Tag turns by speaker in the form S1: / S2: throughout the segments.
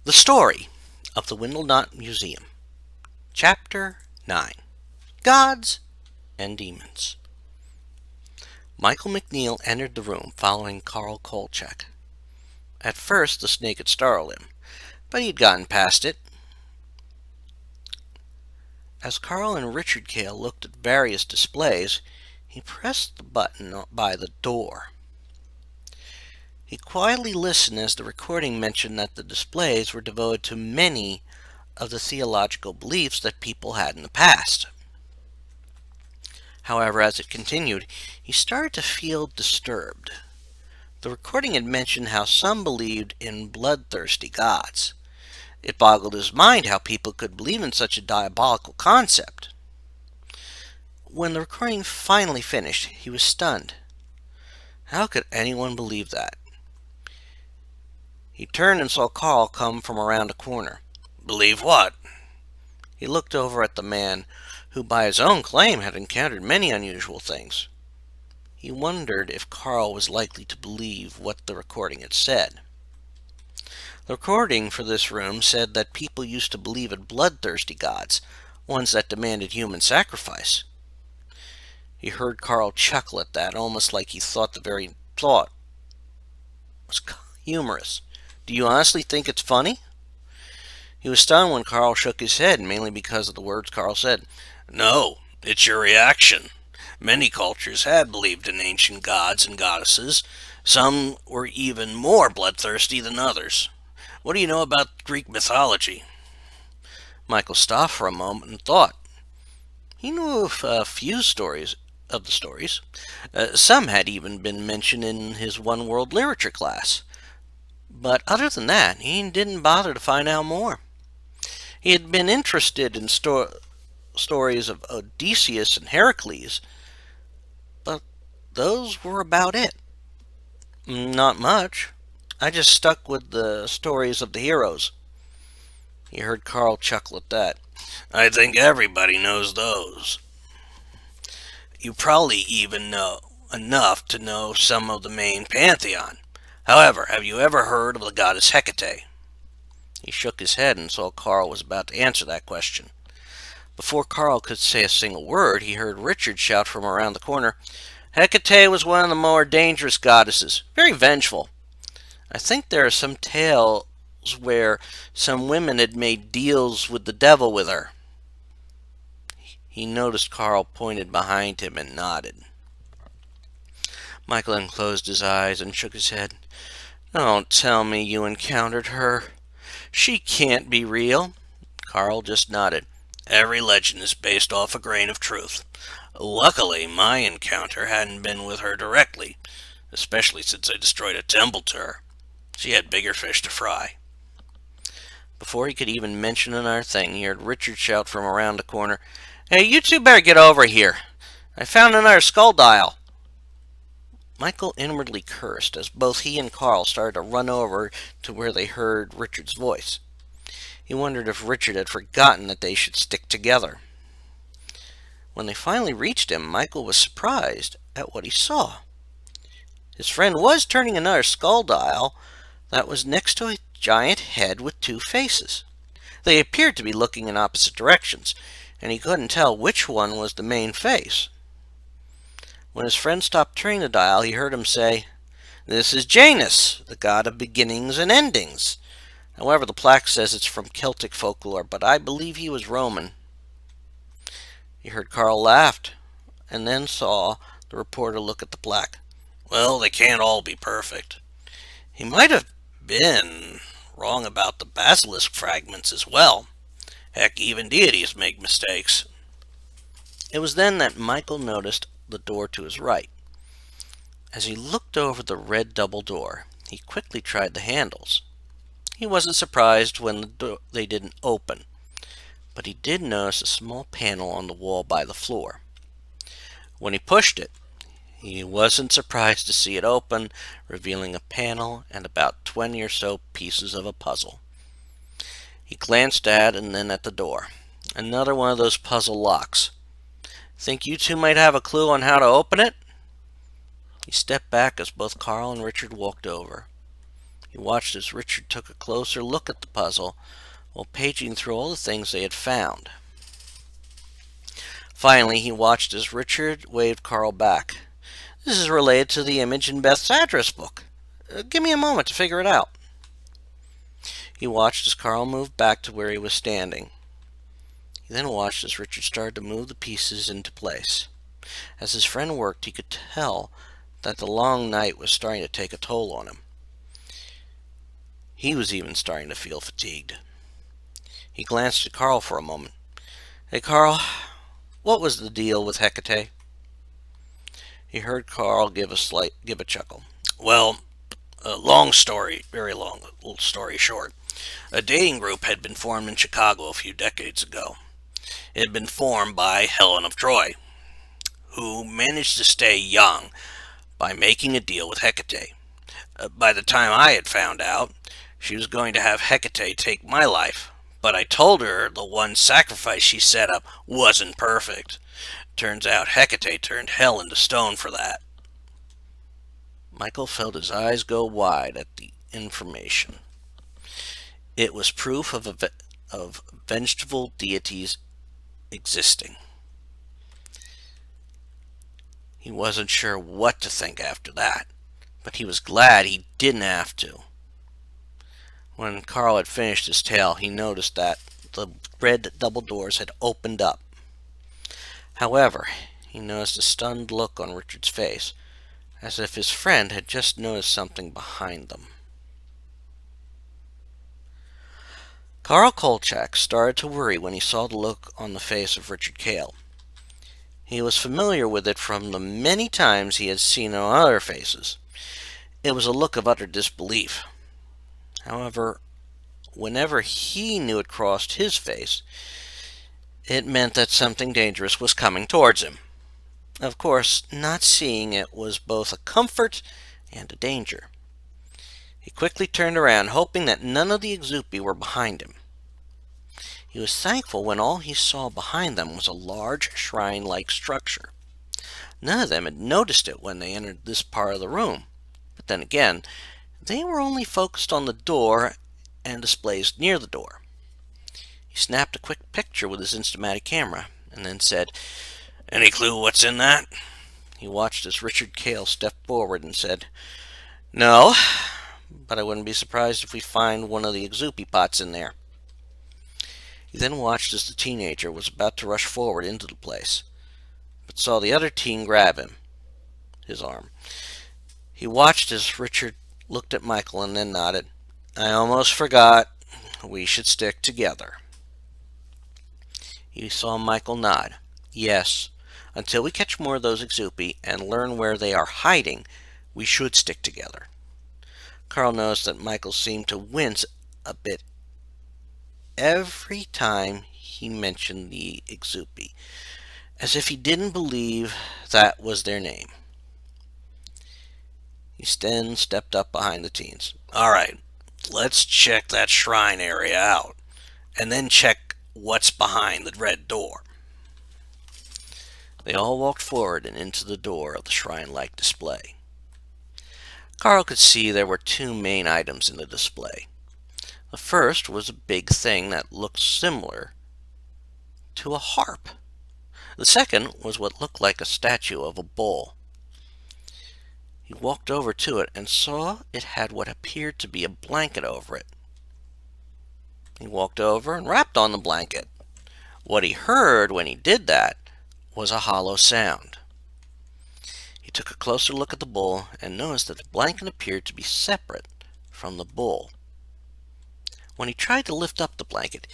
S1: The Story of the Windlenot Museum. Chapter 9. Gods and Demons. Michael McNeil entered the room following Carl Kolchak. At first the snake had startled him, but he'd gotten past it. As Carl and Richard Kale looked at various displays, he pressed the button by the door. He quietly listened as the recording mentioned that the displays were devoted to many of the theological beliefs that people had in the past. However, as it continued, he started to feel disturbed. The recording had mentioned how some believed in bloodthirsty gods. It boggled his mind how people could believe in such a diabolical concept. When the recording finally finished, he was stunned. How could anyone believe that? He turned and saw Carl come from around a corner. "Believe what?" He looked over at the man who, by his own claim, had encountered many unusual things. He wondered if Carl was likely to believe what the recording had said. The recording for this room said that people used to believe in bloodthirsty gods, ones that demanded human sacrifice. He heard Carl chuckle at that, almost like he thought the very thought was humorous. "Do you honestly think it's funny?" He was stunned when Carl shook his head, mainly because of the words Carl said. "No, it's your reaction. Many cultures had believed in ancient gods and goddesses. Some were even more bloodthirsty than others. What do you know about Greek mythology?" Michael stopped for a moment and thought. He knew of a few stories. Some had even been mentioned in his one-world literature class. But other than that, he didn't bother to find out more. He had been interested in stories of Odysseus and Heracles, but those were about it. Not much. I just stuck with the stories of the heroes. He heard Carl chuckle at that. "I think everybody knows those. You probably even know enough to know some of the main pantheon. However, have you ever heard of the goddess Hecate?" He shook his head and saw Carl was about to answer that question. Before Carl could say a single word, he heard Richard shout from around the corner, "Hecate was one of the more dangerous goddesses, very vengeful. I think there are some tales where some women had made deals with the devil with her." He noticed Carl pointed behind him and nodded. Michael unclosed his eyes and shook his head. "Don't tell me you encountered her. She can't be real." Carl just nodded. "Every legend is based off a grain of truth. Luckily, my encounter hadn't been with her directly, especially since I destroyed a temple to her. She had bigger fish to fry." Before he could even mention another thing, he heard Richard shout from around the corner, "Hey, you two better get over here. I found another skull dial." Michael inwardly cursed as both he and Carl started to run over to where they heard Richard's voice. He wondered if Richard had forgotten that they should stick together. When they finally reached him, Michael was surprised at what he saw. His friend was turning another skull dial that was next to a giant head with two faces. They appeared to be looking in opposite directions, and he couldn't tell which one was the main face. When his friend stopped turning the dial, he heard him say, "This is Janus, the god of beginnings and endings. However, the plaque says it's from Celtic folklore, but I believe he was Roman." He heard Carl laughed, and then saw the reporter look at the plaque. "Well, they can't all be perfect. He might have been wrong about the basilisk fragments as well. Heck, even deities make mistakes." It was then that Michael noticed the door to his right. As he looked over the red double door, he quickly tried the handles. He wasn't surprised when they didn't open, but he did notice a small panel on the wall by the floor. When he pushed it, he wasn't surprised to see it open, revealing a panel and about 20 or so pieces of a puzzle. He glanced at and then at the door. Another one of those puzzle locks. "Think you two might have a clue on how to open it?" He stepped back as both Carl and Richard walked over. He watched as Richard took a closer look at the puzzle while paging through all the things they had found. Finally, he watched as Richard waved Carl back. "This is related to the image in Beth's address book. Give me a moment to figure it out." He watched as Carl moved back to where he was standing. He then watched as Richard started to move the pieces into place. As his friend worked, he could tell that the long night was starting to take a toll on him. He was even starting to feel fatigued. He glanced at Carl for a moment. "Hey, Carl, what was the deal with Hecate?" He heard Carl give a chuckle. "Well, long story, very long, little story short. A dating group had been formed in Chicago a few decades ago. It had been formed by Helen of Troy, who managed to stay young by making a deal with Hecate. By the time I had found out, she was going to have Hecate take my life, but I told her the one sacrifice she set up wasn't perfect. Turns out Hecate turned hell into stone for that." Michael felt his eyes go wide at the information. It was proof of vengeful deities existing. He wasn't sure what to think after that, but he was glad he didn't have to. When Carl had finished his tale, he noticed that the red double doors had opened up. However, he noticed a stunned look on Richard's face, as if his friend had just noticed something behind them. Carl Kolchak started to worry when he saw the look on the face of Richard Cale. He was familiar with it from the many times he had seen it on other faces. It was a look of utter disbelief. However, whenever he knew it crossed his face, it meant that something dangerous was coming towards him. Of course, not seeing it was both a comfort and a danger. He quickly turned around, hoping that none of the Exupi were behind him. He was thankful when all he saw behind them was a large shrine-like structure. None of them had noticed it when they entered this part of the room. But then again, they were only focused on the door and displays near the door. He snapped a quick picture with his Instamatic camera, and then said, "Any clue what's in that?" He watched as Richard Cale stepped forward and said, "No, but I wouldn't be surprised if we find one of the Exupi pots in there." He then watched as the teenager was about to rush forward into the place, but saw the other teen grab his arm. He watched as Richard looked at Michael and then nodded. "I almost forgot. We should stick together." He saw Michael nod. "Yes, until we catch more of those Exupi and learn where they are hiding, we should stick together." Carl noticed that Michael seemed to wince a bit every time he mentioned the Exupi, as if he didn't believe that was their name. He then stepped up behind the teens. "All right, let's check that shrine area out, and then check what's behind the red door." They all walked forward and into the door of the shrine-like display. Carl could see there were two main items in the display. The first was a big thing that looked similar to a harp. The second was what looked like a statue of a bull. He walked over to it and saw it had what appeared to be a blanket over it. He walked over and rapped on the blanket. What he heard when he did that was a hollow sound. He took a closer look at the bull and noticed that the blanket appeared to be separate from the bull. When he tried to lift up the blanket,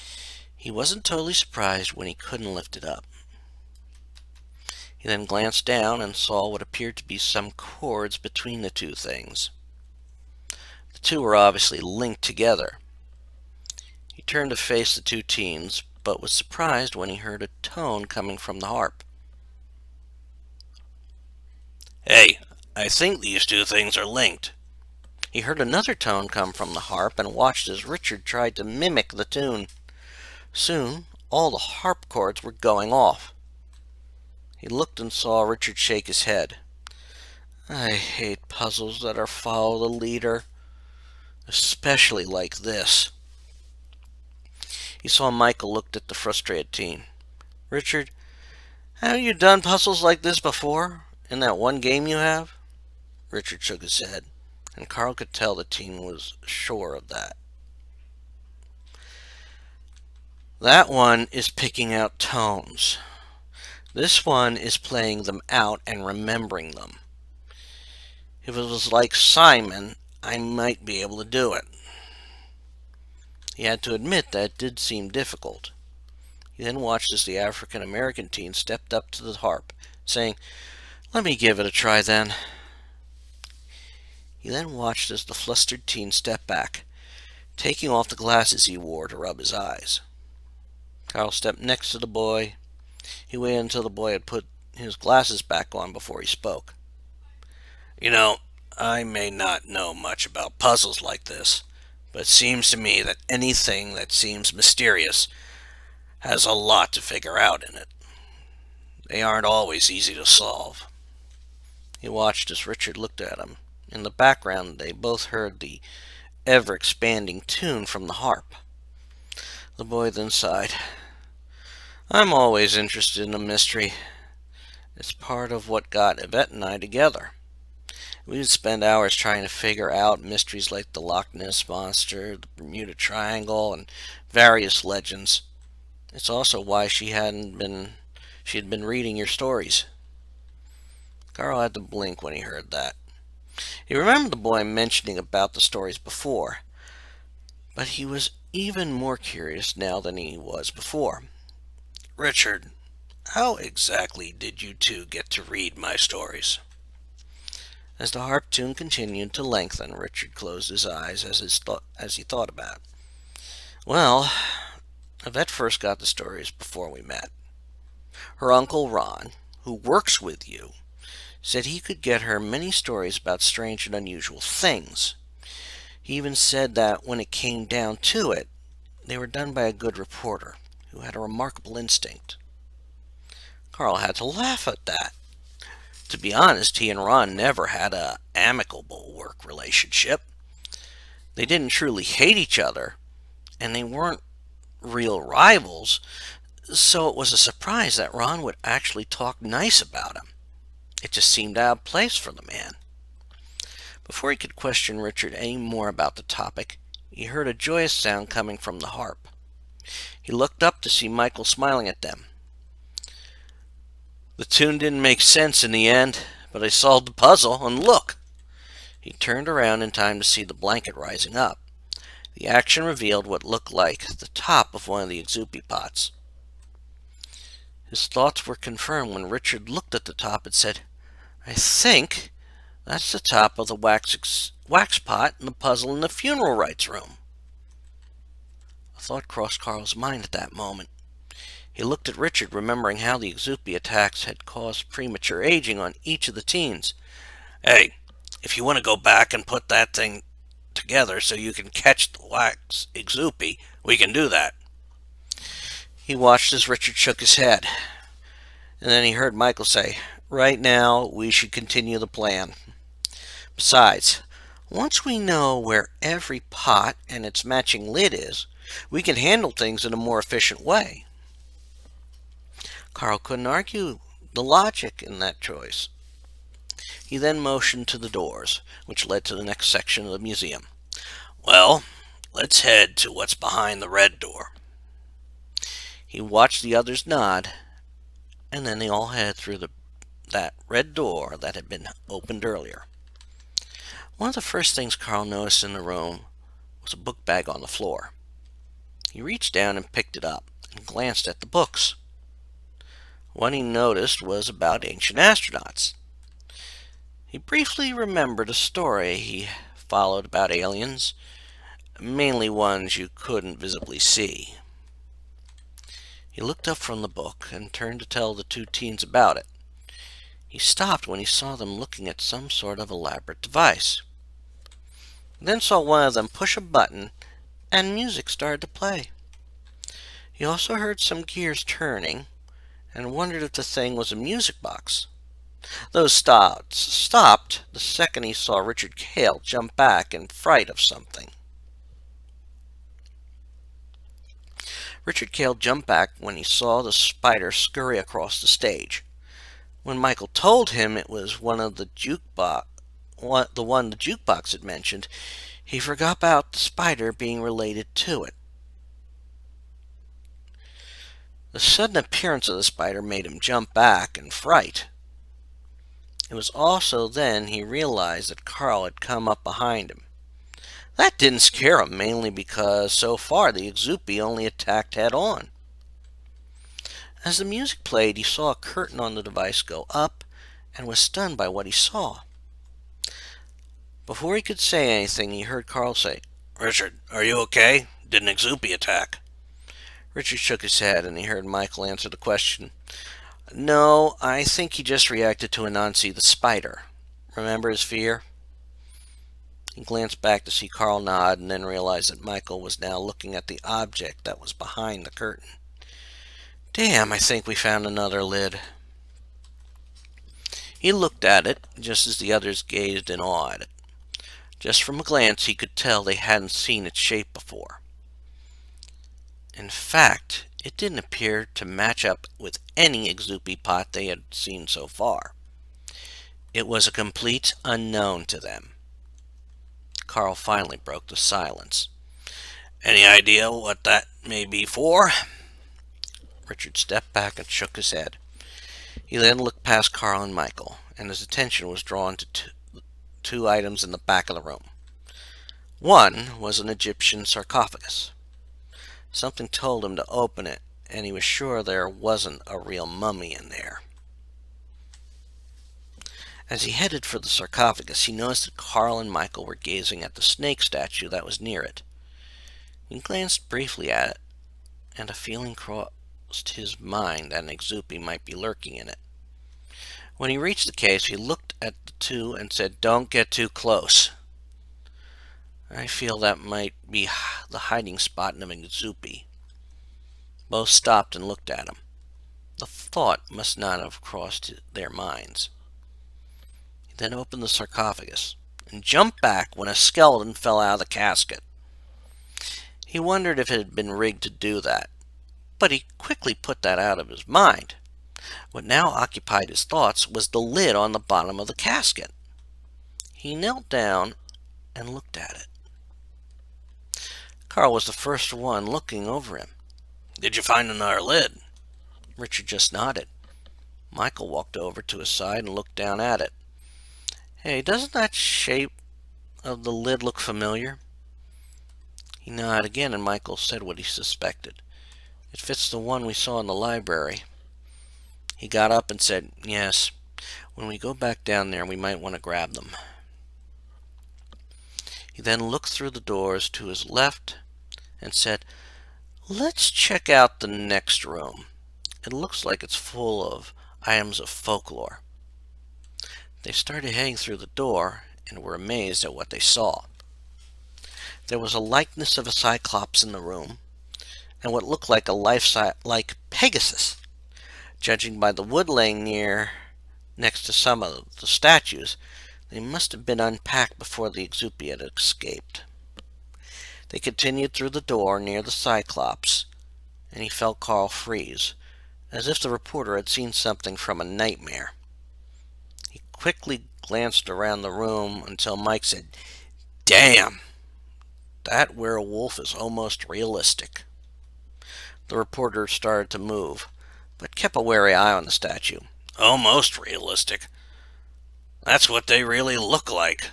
S1: he wasn't totally surprised when he couldn't lift it up. He then glanced down and saw what appeared to be some cords between the two things. The two were obviously linked together. He turned to face the two teens, but was surprised when he heard a tone coming from the harp. "Hey, I think these two things are linked." He heard another tone come from the harp and watched as Richard tried to mimic the tune. Soon, all the harp chords were going off. He looked and saw Richard shake his head. "I hate puzzles that are follow the leader." especially like this. He saw Michael looked at the frustrated teen. Richard, have you done puzzles like this before? In that one game you have? Richard shook his head, and Carl could tell the teen was sure of that. That one is picking out tones. This one is playing them out and remembering them. If it was like Simon, I might be able to do it. He had to admit that it did seem difficult. He then watched as the African-American teen stepped up to the harp, saying, "Let me give it a try then." He then watched as the flustered teen stepped back, taking off the glasses he wore to rub his eyes. Carl stepped next to the boy. He waited until the boy had put his glasses back on before he spoke. "You know, I may not know much about puzzles like this, but it seems to me that anything that seems mysterious has a lot to figure out in it. They aren't always easy to solve." He watched as Richard looked at him. In the background, they both heard the ever-expanding tune from the harp. The boy then sighed. "I'm always interested in a mystery. It's part of what got Yvette and I together. We would spend hours trying to figure out mysteries like the Loch Ness Monster, the Bermuda Triangle, and various legends. It's also why she had been reading your stories." Carl had to blink when he heard that. He remembered the boy mentioning about the stories before, but he was even more curious now than he was before. "Richard, how exactly did you two get to read my stories?" As the harp tune continued to lengthen, Richard closed his eyes as he thought about it. "Well, Yvette first got the stories before we met. Her uncle Ron, who works with you, said he could get her many stories about strange and unusual things. He even said that when it came down to it, they were done by a good reporter who had a remarkable instinct." Carl had to laugh at that. To be honest, he and Ron never had an amicable work relationship. They didn't truly hate each other, and they weren't real rivals, so it was a surprise that Ron would actually talk nice about him. It just seemed out of place for the man. Before he could question Richard any more about the topic, he heard a joyous sound coming from the harp. He looked up to see Michael smiling at them. "The tune didn't make sense in the end, but I solved the puzzle, and look!" He turned around in time to see the blanket rising up. The action revealed what looked like the top of one of the Exupi pots. His thoughts were confirmed when Richard looked at the top and said, "I think that's the top of the wax pot in the puzzle in the funeral rites room." A thought crossed Carl's mind at that moment. He looked at Richard, remembering how the Exupi attacks had caused premature aging on each of the teens. "Hey, if you want to go back and put that thing together so you can catch the wax Exupi, we can do that." He watched as Richard shook his head, and then he heard Michael say, "Right now, we should continue the plan. Besides, once we know where every pot and its matching lid is, we can handle things in a more efficient way." Carl couldn't argue the logic in that choice. He then motioned to the doors, which led to the next section of the museum. "Well, let's head to what's behind the red door." He watched the others nod, and then they all headed through that red door that had been opened earlier. One of the first things Carl noticed in the room was a book bag on the floor. He reached down and picked it up and glanced at the books. One he noticed was about ancient astronauts. He briefly remembered a story he followed about aliens, mainly ones you couldn't visibly see. He looked up from the book and turned to tell the two teens about it. He stopped when he saw them looking at some sort of elaborate device. He then saw one of them push a button, and music started to play. He also heard some gears turning, and wondered if the thing was a music box. Those thoughts stopped the second he saw Richard Cale jump back in fright of something. Richard Cale jumped back when he saw the spider scurry across the stage. When Michael told him it was the one the jukebox had mentioned, he forgot about the spider being related to it. The sudden appearance of the spider made him jump back in fright. It was also then he realized that Carl had come up behind him. That didn't scare him, mainly because so far the Exupi only attacked head on. As the music played, he saw a curtain on the device go up and was stunned by what he saw. Before he could say anything, he heard Carl say, "Richard, are you okay? Did an Exupi attack?" Richard shook his head, and he heard Michael answer the question. "No, I think he just reacted to Anansi the spider. Remember his fear?" He glanced back to see Carl nod and then realized that Michael was now looking at the object that was behind the curtain. "Damn, I think we found another lid." He looked at it, just as the others gazed in awe at it. Just from a glance, he could tell they hadn't seen its shape before. In fact, it didn't appear to match up with any Exupi pot they had seen so far. It was a complete unknown to them. Carl finally broke the silence. "Any idea what that may be for?" Richard stepped back and shook his head. He then looked past Carl and Michael, and his attention was drawn to two items in the back of the room. One was an Egyptian sarcophagus. Something told him to open it, and he was sure there wasn't a real mummy in there. As he headed for the sarcophagus, he noticed that Carl and Michael were gazing at the snake statue that was near it. He glanced briefly at it, and a feeling crossed his mind that an Exupi might be lurking in it. When he reached the case, he looked at the two and said, "Don't get too close. I feel that might be the hiding spot of an Exupi." Both stopped and looked at him. The thought must not have crossed their minds. He then opened the sarcophagus and jumped back when a skeleton fell out of the casket. He wondered if it had been rigged to do that, but he quickly put that out of his mind. What now occupied his thoughts was the lid on the bottom of the casket. He knelt down and looked at it. Carl was the first one looking over him. "Did you find another lid?" Richard just nodded. Michael walked over to his side and looked down at it. "Hey, doesn't that shape of the lid look familiar?" He nodded again, and Michael said what he suspected. "It fits the one we saw in the library." He got up and said, "Yes, when we go back down there, we might want to grab them." He then looked through the doors to his left and said, "Let's check out the next room. It looks like it's full of items of folklore." They started heading through the door and were amazed at what they saw. There was a likeness of a cyclops in the room, and what looked like a life-like Pegasus. Judging by the wood laying next to some of the statues, they must have been unpacked before the Exupi had escaped. They continued through the door near the Cyclops, and he felt Carl freeze, as if the reporter had seen something from a nightmare. He quickly glanced around the room until Mike said, "Damn! That werewolf is almost realistic." The reporter started to move, but kept a wary eye on the statue. "Almost realistic? That's what they really look like."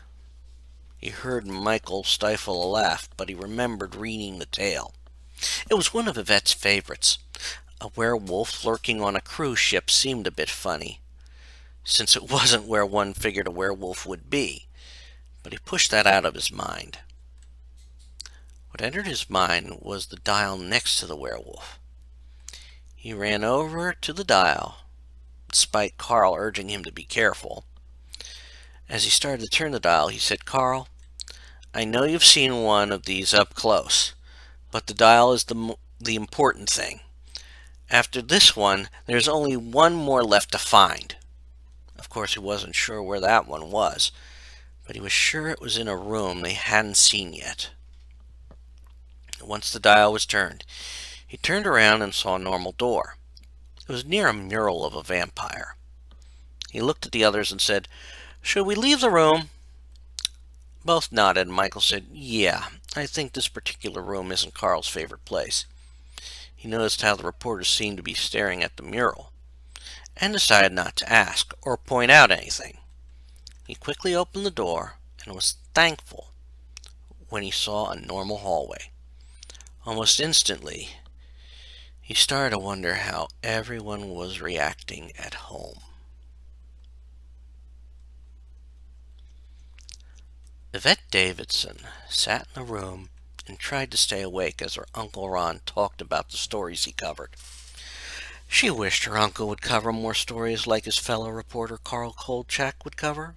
S1: He heard Michael stifle a laugh, but he remembered reading the tale. It was one of Yvette's favorites. A werewolf lurking on a cruise ship seemed a bit funny, since it wasn't where one figured a werewolf would be, but he pushed that out of his mind. What entered his mind was the dial next to the werewolf. He ran over to the dial, despite Carl urging him to be careful. As he started to turn the dial, he said, "Carl, I know you've seen one of these up close, but the dial is the important thing. After this one, there's only one more left to find." Of course, he wasn't sure where that one was, but he was sure it was in a room they hadn't seen yet. Once the dial was turned, He turned around and saw a normal door. It was near a mural of a vampire. He looked at the others and said, "Should we leave the room?" Both nodded, and Michael said, "Yeah, I think this particular room isn't Carl's favorite place." He noticed how the reporters seemed to be staring at the mural, and decided not to ask or point out anything. He quickly opened the door and was thankful when he saw a normal hallway. Almost instantly, he started to wonder how everyone was reacting at home. Yvette Davidson sat in a room and tried to stay awake as her Uncle Ron talked about the stories he covered. She wished her uncle would cover more stories like his fellow reporter Carl Kolchak would cover.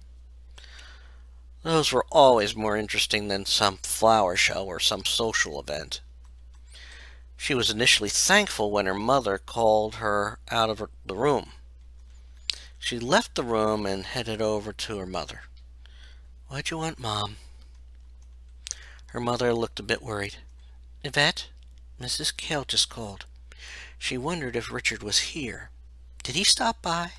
S1: Those were always more interesting than some flower show or some social event. She was initially thankful when her mother called her out of the room. She left the room and headed over to her mother. "What'd you want, Mom?" Her mother looked a bit worried. "Yvette, Mrs. Kale just called. She wondered if Richard was here. Did he stop by?"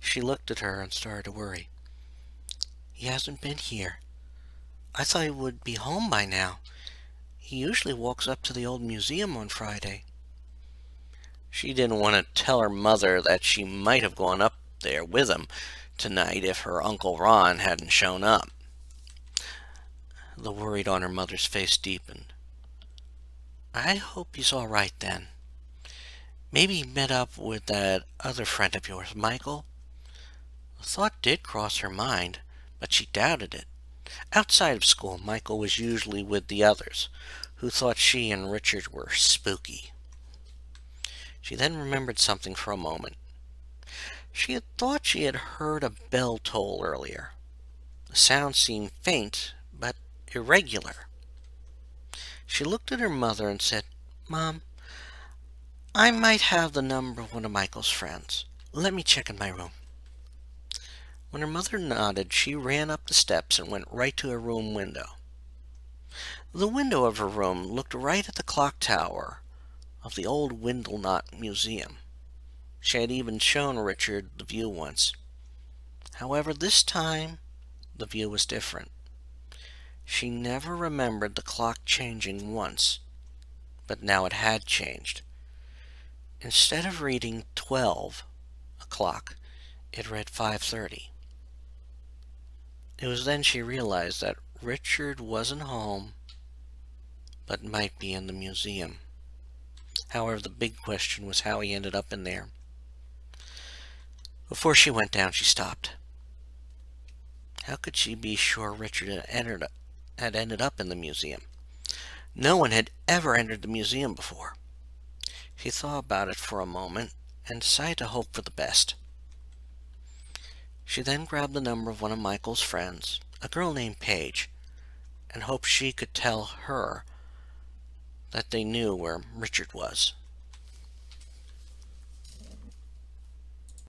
S1: She looked at her and started to worry. "He hasn't been here. I thought he would be home by now. He usually walks up to the old museum on Friday." She didn't want to tell her mother that she might have gone up there with him tonight if her Uncle Ron hadn't shown up. The worry on her mother's face deepened. "I hope he's all right then. Maybe he met up with that other friend of yours, Michael." The thought did cross her mind, but she doubted it. Outside of school, Michael was usually with the others, who thought she and Richard were spooky. She then remembered something for a moment. She had thought she had heard a bell toll earlier. The sound seemed faint, but irregular. She looked at her mother and said, "Mom, I might have the number of one of Michael's friends. Let me check in my room." When her mother nodded, she ran up the steps and went right to her room window. The window of her room looked right at the clock tower of the old Windlenot Museum. She had even shown Richard the view once. However, this time the view was different. She never remembered the clock changing once, but now it had changed. Instead of reading 12 o'clock, it read 5:30. It was then she realized that Richard wasn't home, but might be in the museum. However, the big question was how he ended up in there. Before she went down, she stopped. How could she be sure Richard had ended up in the museum? No one had ever entered the museum before. She thought about it for a moment and decided to hope for the best. She then grabbed the number of one of Michael's friends, a girl named Paige, and hoped she could tell her that they knew where Richard was.